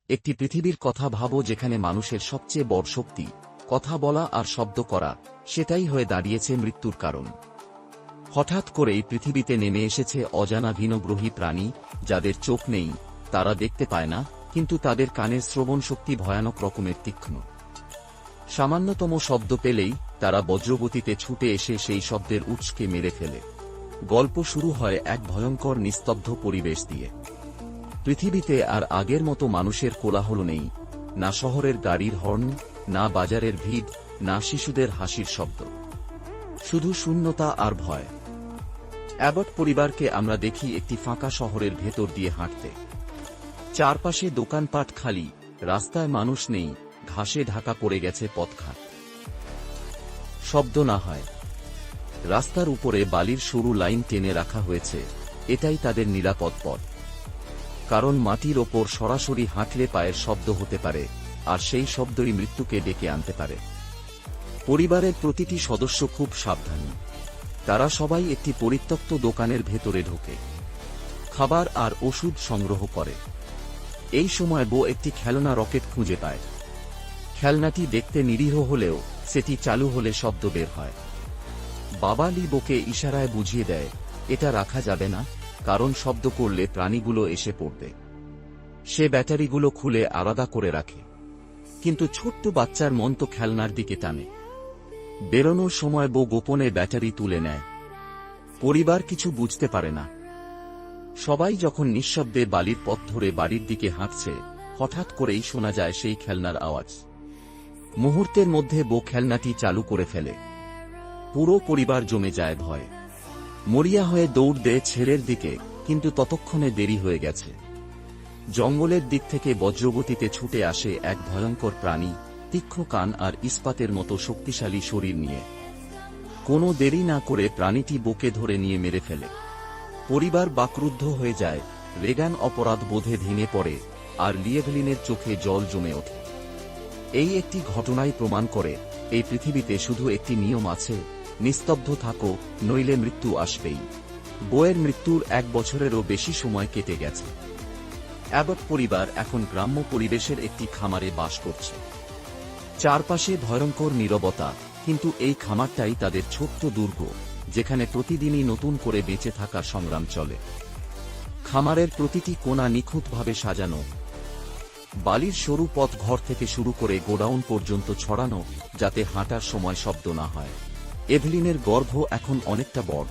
একটি পৃথিবীর কথা ভাবো যেখানে মানুষের সবচেয়ে বড় শক্তি কথা বলা আর শব্দ করা, সেটাই হয়ে দাঁড়িয়েছে মৃত্যুর কারণ। হঠাৎ করেই পৃথিবীতে নেমে এসেছে অজানা ভিনগ্রহী প্রাণী, যাদের চোখ নেই, তারা দেখতে পায় না, কিন্তু তাদের কানের শ্রবণ শক্তি ভয়ানক রকমের তীক্ষ্ণ। সামান্যতম শব্দ পেলেই তারা বজ্রগতিতে ছুটে এসে সেই শব্দের উৎসকে মেরে ফেলে। গল্প শুরু হয় এক ভয়ঙ্কর নিস্তব্ধ পরিবেশ দিয়ে। পৃথিবীতে আর আগের মতো মানুষের কোলাহল নেই, না শহরের গাড়ির হর্ন, না বাজারের ভিড়, না শিশুদের হাসির শব্দ, শুধু শূন্যতা আর ভয়। অ্যাবট পরিবারকে আমরা দেখি একটি ফাঁকা শহরের ভেতর দিয়ে হাঁটতে। চারপাশে দোকানপাট খালি, রাস্তায় মানুষ নেই, ঘাসে ঢাকা পড়ে গেছে পথঘাট। শব্দ না হয়। রাস্তার উপরে বালির সরু লাইন টেনে রাখা হয়েছে, এটাই তাদের নিরাপদ পথ। কারণ মাটির ওপর সরাসরি হাঁটলে পায়ের শব্দ হতে পারে, আর সেই শব্দই মৃত্যুকে ডেকে আনতে পারে। পরিবারের প্রতিটি সদস্য খুব সাবধানী। তারা সবাই একটি পরিত্যক্ত দোকানের ভেতরে ঢোকে, খাবার আর ওষুধ সংগ্রহ করে। এই সময় বউ একটি খেলনা রকেট খুঁজে পায়। খেলনাটি দেখতে নিরীহ হলেও সেটি চালু হলে শব্দ বের হয়। বাবা লি বউকে ইশারায় বুঝিয়ে দেয়, এটা রাখা যাবে না, কারণ শব্দ করলে প্রাণীগুলো এসে পড়বে। সে ব্যাটারিগুলো খুলে আলাদা করে রাখে, কিন্তু ছোট্ট বাচ্চার মন তো খেলনার দিকে টানে। বেরোনোর সময় বউ গোপনে ব্যাটারি তুলে নেয়। পরিবার কিছু বুঝতে পারে না। সবাই যখন নিঃশব্দে বালির পথ ধরে বাড়ির দিকে হাঁটছে, হঠাৎ করেই শোনা যায় সেই খেলনার আওয়াজ। মুহূর্তের মধ্যে বউ খেলনাটি চালু করে ফেলে। পুরো পরিবার জমে যায় ভয়। মরিয়া হয়ে দৌড় দেয় ছেলের দিকে, কিন্তু ততক্ষণে দেরি হয়ে গেছে। জঙ্গলের দিক থেকে বজ্রগতিতে ছুটে আসে এক ভয়ঙ্কর প্রাণী, তীক্ষ্ণ কান আর ইস্পাতের মতো শক্তিশালী শরীর নিয়ে। কোনো দেরি না করে প্রাণীটি বুকে ধরে নিয়ে মেরে ফেলে। পরিবার বাকরুদ্ধ হয়ে যায়। রেগান অপরাধ বোধে ভেঙে পড়ে, আর লিয়েভলিনের চোখে জল জমে ওঠে। এই একটি ঘটনাই প্রমাণ করে, এই পৃথিবীতে শুধু একটি নিয়ম আছে, নিস্তব্ধ থাকো, নইলে মৃত্যু আসবেই। বউয়ের মৃত্যুর 1 বছরেরও বেশি সময় কেটে গেছে। অ্যাবট পরিবার এখন গ্রাম্য পরিবেশের একটি খামারে বাস করছে। চারপাশে ভয়ঙ্কর নীরবতা, কিন্তু এই খামারটাই তাদের ছোট্ট দুর্গ, যেখানে প্রতিদিনই নতুন করে বেঁচে থাকার সংগ্রাম চলে। খামারের প্রতিটি কোণা নিখুঁতভাবে সাজানো। বালির সরু পথ ঘর থেকে শুরু করে গোডাউন পর্যন্ত ছড়ানো, যাতে হাঁটার সময় শব্দ না হয়। এভলিনের গর্ভ এখন অনেকটা বড়।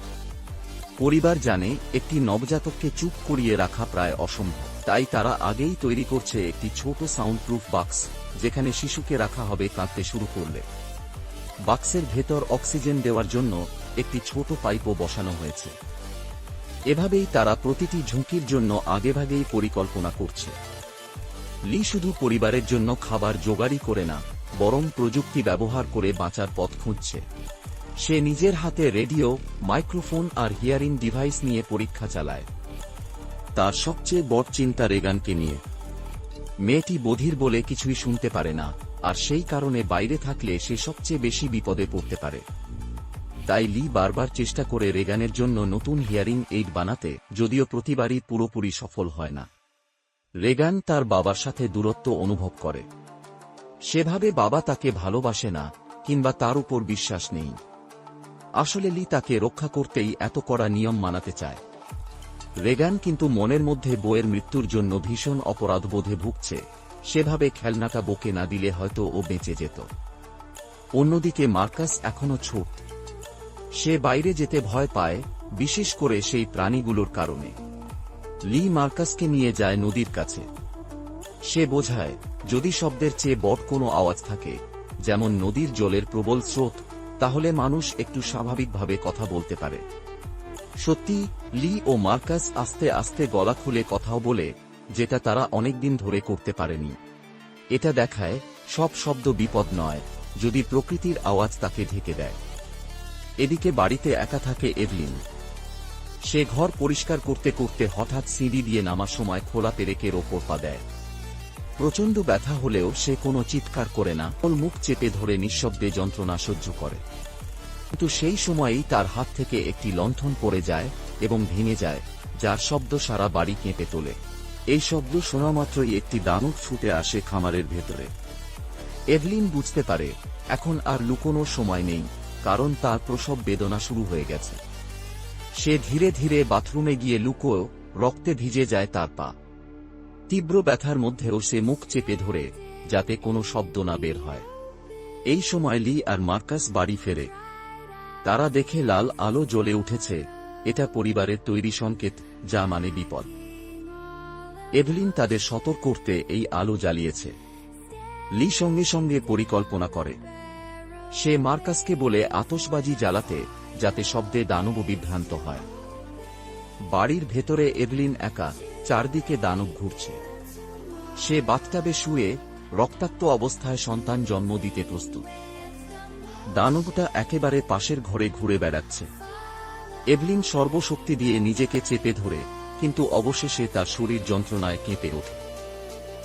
পরিবার জানে একটি নবজাতককে চুপ করিয়ে রাখা প্রায় অসম্ভব, তাই তারা আগেই তৈরি করছে একটি ছোট সাউন্ডপ্রুফ বাক্স, যেখানে শিশুকে রাখা হবে কাঁদতে শুরু করলে। বাক্সের ভেতর অক্সিজেন দেওয়ার জন্য একটি ছোট পাইপও বসানো হয়েছে। এভাবেই তারা প্রতিটি ঝুঁকির জন্য আগেভাগেই পরিকল্পনা করছে। লি শুধু পরিবারের জন্য খাবার জোগাড়ই করে না, বরং প্রযুক্তি ব্যবহার করে বাঁচার পথ খুঁজছে। সে নিজের হাতে রেডিও, মাইক্রোফোন আর হিয়ারিং ডিভাইস নিয়ে পরীক্ষা চালায়। তার সবচেয়ে বড় চিন্তা রেগানকে নিয়ে। মেয়েটি বধির বলে কিছুই শুনতে পারে না, আর সেই কারণে বাইরে থাকলে সে সবচেয়ে বেশি বিপদে পড়তে পারে। তাই লি বারবার চেষ্টা করে রেগানের জন্য নতুন হিয়ারিং এইড বানাতে, যদিও প্রতিবারই পুরোপুরি সফল হয় না। রেগান তার বাবার সাথে দূরত্ব অনুভব করে। সেভাবে বাবা তাকে ভালোবাসে না, কিংবা তার উপর বিশ্বাস নেই। আসলে লি তাকে রক্ষা করতেই এত কড়া নিয়ম মানাতে চায়। রেগান কিন্তু মনের মধ্যে বউয়ের মৃত্যুর জন্য ভীষণ অপরাধবোধে ভুগছে। সেভাবে খেলনাটা বউকে না দিলে হয়তো ও বেঁচে যেত। অন্যদিকে মার্কাস এখনো ছোট। সে বাইরে যেতে ভয় পায়, বিশেষ করে সেই প্রাণীগুলোর কারণে। লি মার্কাসকে নিয়ে যায় নদীর কাছে। সে বোঝায়, যদি শব্দের চেয়ে বড় কোনো আওয়াজ থাকে, যেমন নদীর জলের প্রবল স্রোত, তাহলে মানুষ একটু স্বাভাবিকভাবে কথা বলতে পারে। সত্যি, লি ও মার্কাস আস্তে আস্তে গলা খুলে কথাও বলে, যেটা তারা অনেকদিন ধরে করতে পারেনি। এটা দেখায়, সব শব্দ বিপদ নয়, যদি প্রকৃতির আওয়াজ তাকে ঢেকে দেয়। এদিকে বাড়িতে একা থাকে এভলিন। সে ঘর পরিষ্কার করতে করতে হঠাৎ সিঁড়ি দিয়ে নামার সময় খোলা পেরেকের ওপর পা দেয়। প্রচণ্ড ব্যথা হলেও সে কোনো চিৎকার করে না, ওর মুখ চেপে ধরে নিঃশব্দে যন্ত্রণা সহ্য করে। কিন্তু সেই সময়েই তার হাত থেকে একটি লণ্ঠন পড়ে যায় এবং ভেঙে যায়, যার শব্দ সারা বাড়ি কেঁপে তোলে। এই শব্দ শোনা মাত্রই একটি দানব ছুটে আসে খামারের ভেতরে। এভলিন বুঝতে পারে এখন আর লুকোনোর সময় নেই, কারণ তার প্রসব বেদনা শুরু হয়ে গেছে। সে ধীরে ধীরে বাথরুমে গিয়ে লুকোয়, রক্তে ভিজে যায় তার পা। তীব্র ব্যথার মধ্যেও সে মুখ চেপে ধরে, যাতে কোনো শব্দ না বের হয়। এই সময় লি আর মার্কাস বাড়ি ফেরে। তারা দেখে লাল আলো জ্বলে উঠেছে, এটা পরিবারের তৈরি সংকেত, যা মানে বিপদ। এভলিন তাদের সতর্ক করতে এই আলো জ্বালিয়েছে। লি সঙ্গে সঙ্গে পরিকল্পনা করে। সে মার্কাসকে বলে আতশবাজি জ্বালাতে, যাতে শব্দে দানব বিভ্রান্ত হয়। বাড়ির ভেতরে এভলিন একা, চারদিকে দানব ঘুরছে। সে বাথটাবে শুয়ে রক্তাক্ত অবস্থায় সন্তান জন্ম দিতে প্রস্তুত। দানবটা একেবারে পাশের ঘরে ঘুরে বেড়াচ্ছে। এভলিন সর্বশক্তি দিয়ে নিজেকে চেপে ধরে, কিন্তু অবশেষে তার শরীর যন্ত্রণায় কেঁপে ওঠে।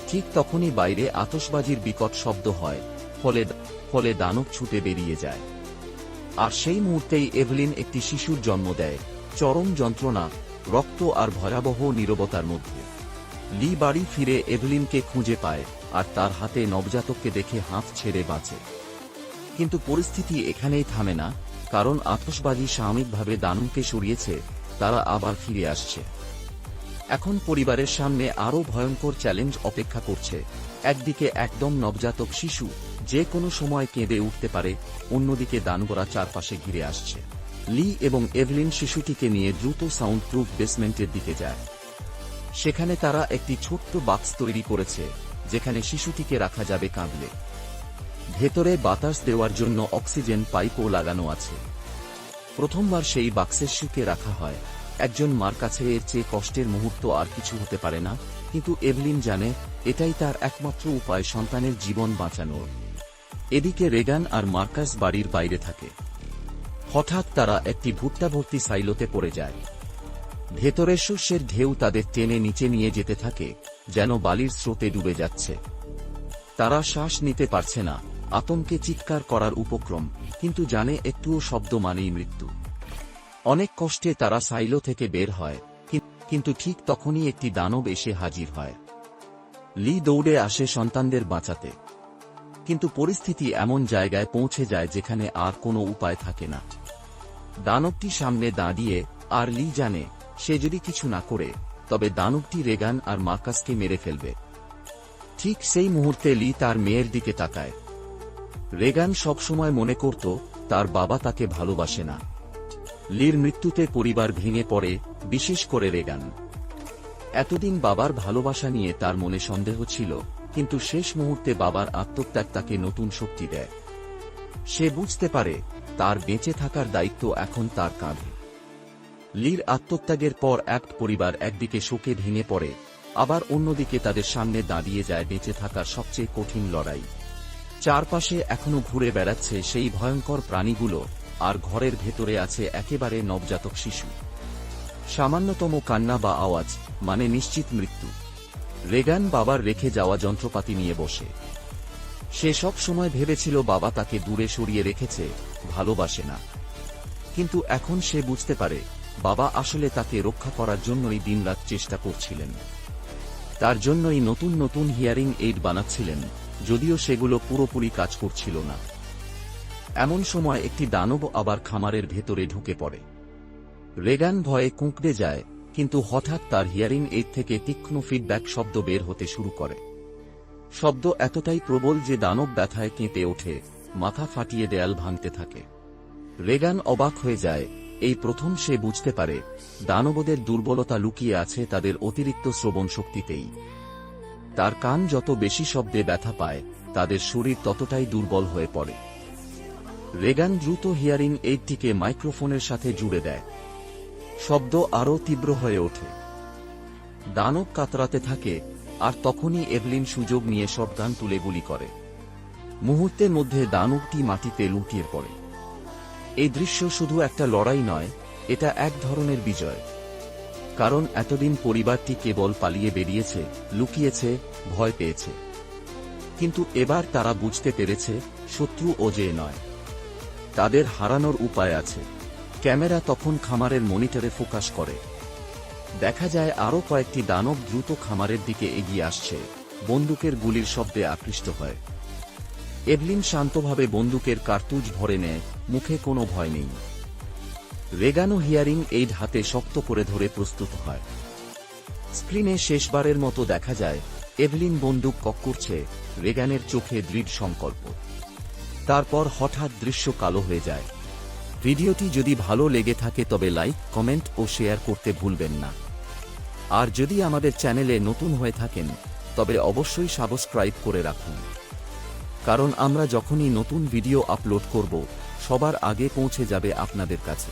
ঠিক তখনই বাইরে আতশবাজির বিকট শব্দ হয়, ফলে দানব ছুটে বেরিয়ে যায়। আর সেই মুহূর্তেই এভলিন একটি শিশুর জন্ম দেয়, চরম যন্ত্রণা, রক্ত আর ভয়াবহ নীরবতার মধ্যে। লি বাড়ি ফিরে এভলিনকে খুঁজে পায়, আর তার হাতে নবজাতককে দেখে হাঁফ ছেড়ে বাঁচে। কিন্তু পরিস্থিতি এখানেই থামে না, কারণ আতশবাজি সাময়িকভাবে দানবকে সরিয়েছে, তারা আবার ফিরে আসছে। এখন পরিবারের সামনে আরও ভয়ঙ্কর চ্যালেঞ্জ অপেক্ষা করছে। একদিকে একদম নবজাতক শিশু, যে কোনো সময় কেঁদে উঠতে পারে, অন্যদিকে দানবরা চারপাশে ঘিরে আসছে। লি এবং এভলিন শিশুটিকে নিয়ে দ্রুত সাউন্ড প্রুফ বেসমেন্টের দিকে যায়। সেখানে তারা একটি ছোট্ট বাক্স তৈরি করেছে, যেখানে শিশুটিকে রাখা যাবে কাঁদলে। ভেতরে বাতাস দেওয়ার জন্য অক্সিজেন পাইপও লাগানো আছে। প্রথমবার সেই বাক্সের শিশুকে রাখা হয়। একজন মার কাছে এর চেয়ে কষ্টের মুহূর্ত আর কিছু হতে পারে না, কিন্তু এভলিন জানে এটাই তার একমাত্র উপায় সন্তানের জীবন বাঁচানোর। এদিকে রেগান আর মার্কাস বাড়ির বাইরে থাকে। হঠাৎ তারা একটি ভুট্টা ভর্তি সাইলোতে পড়ে যায়। ভেতরের শস্যের ঢেউ তাদের টেনে নিচে নিয়ে যেতে থাকে, যেন বালির স্রোতে ডুবে যাচ্ছে। তারা শ্বাস নিতে পারছে না, আতঙ্কে চিৎকার করার উপক্রম, কিন্তু জানে একটুও শব্দ মানেই মৃত্যু। অনেক কষ্টে তারা সাইলো থেকে বের হয়, কিন্তু ঠিক তখনই একটি দানব এসে হাজির হয়। লি দৌড়ে আসে সন্তানদের বাঁচাতে, কিন্তু পরিস্থিতি এমন জায়গায় পৌঁছে যায় যেখানে আর কোনো উপায় থাকে না। দানবটি সামনে দাঁড়িয়ে, আর লি জানে সে যদি কিছু না করে, তবে দানবটি রেগান আর মার্কাসকে মেরে ফেলবে। ঠিক সেই মুহূর্তে লি তার মেয়ের দিকে তাকায়। রেগান সবসময় মনে করত তার বাবা তাকে ভালোবাসে না। লির মৃত্যুতে পরিবার ভেঙে পড়ে, বিশেষ করে রেগান। এতদিন বাবার ভালোবাসা নিয়ে তার মনে সন্দেহ ছিল, কিন্তু শেষ মুহূর্তে বাবার আত্মত্যাগ তাকে নতুন শক্তি দেয়। সে বুঝতে পারে তার বেঁচে থাকার দায়িত্ব এখন তার কাঁধে। লির আত্মত্যাগের পর এক পরিবার একদিকে শোকে ভেঙে পড়ে, আবার অন্যদিকে তাদের সামনে দাঁড়িয়ে যায় বেঁচে থাকার সবচেয়ে কঠিন লড়াই। চারপাশে এখনো ঘুরে বেড়াচ্ছে সেই ভয়ঙ্কর প্রাণীগুলো, আর ঘরের ভেতরে আছে একেবারে নবজাতক শিশু। সামান্যতম কান্না বা আওয়াজ মানে নিশ্চিত মৃত্যু। রেগান বাবার রেখে যাওয়া যন্ত্রপাতি নিয়ে বসে। সে সব সময় ভেবেছিল বাবা তাকে দূরে সরিয়ে রেখেছে, ভালোবাসে না। কিন্তু এখন সে বুঝতে পারে বাবা আসলে তাকে রক্ষা করার জন্যই দিনরাত চেষ্টা করছিলেন। তার জন্যই নতুন নতুন হিয়ারিং এইড বানাচ্ছিলেন, যদিও সেগুলো পুরোপুরি কাজ করছিল না। এমন সময় একটি দানব আবার খামারের ভেতরে ঢুকে পড়ে। রেগান ভয়ে কুঁকড়ে যায়, কিন্তু হঠাৎ তার হিয়ারিং এইড থেকে তীক্ষ্ণ ফিডব্যাক শব্দ বের হতে শুরু করে। শব্দ এতটাই প্রবল যে দানব ব্যথায় কেঁপে ওঠে, মাথা ফাটিয়ে দেয়াল ভাঙতে থাকে। রেগান অবাক হয়ে যায়, এই প্রথম সে বুঝতে পারে দানবদের দুর্বলতা লুকিয়ে আছে তাদের অতিরিক্ত শ্রবণ শক্তিতেই। তার কান যত বেশি শব্দে ব্যথা পায়, তাদের শরীর ততটাই দুর্বল হয়ে পড়ে। রেগান দ্রুত হিয়ারিং এইডটিকে মাইক্রোফোনের সাথে জুড়ে দেয়। শব্দ আরও তীব্র হয়ে ওঠে। দানব কাতরাতে থাকে, আর তখনই এভলিন সুযোগ নিয়ে শটগান তুলে গুলি করে। মুহূর্তের মধ্যে দানবটি মাটিতে লুটিয়ে পড়ে। এই দৃশ্য শুধু একটা লড়াই নয়, এটা এক ধরনের বিজয়। কারণ এতদিন পরিবারটি কেবল পালিয়ে বেরিয়েছে, লুকিয়েছে, ভয় পেয়েছে। কিন্তু এবার তারা বুঝতে পেরেছে শত্রু অজেয় নয়, তাদের হারানোর উপায় আছে। ক্যামেরা তখন খামারের মনিটরে ফোকাস করে। দেখা যায় আরও কয়েকটি দানব দ্রুত খামারের দিকে এগিয়ে আসছে, বন্দুকের গুলির শব্দে আকৃষ্ট হয়। এভলিন শান্তভাবে বন্দুকের কার্তুজ ভরে নেয়, মুখে কোনো ভয় নেই। রেগানও হিয়ারিং এইড হাতে শক্ত করে ধরে প্রস্তুত হয়। স্ক্রিনে শেষবারের মতো দেখা যায় এভলিন বন্দুক কক করছে, রেগানের চোখে দৃঢ় সংকল্প। তারপর হঠাৎ দৃশ্য কালো হয়ে যায়। ভিডিওটি যদি ভালো লেগে থাকে তবে লাইক, কমেন্ট ও শেয়ার করতে ভুলবেন না। আর যদি আমাদের চ্যানেলে নতুন হয়ে থাকেন তবে অবশ্যই সাবস্ক্রাইব করে রাখুন, কারণ আমরা যখনই নতুন ভিডিও আপলোড করব সবার আগে পৌঁছে যাবে আপনাদের কাছে।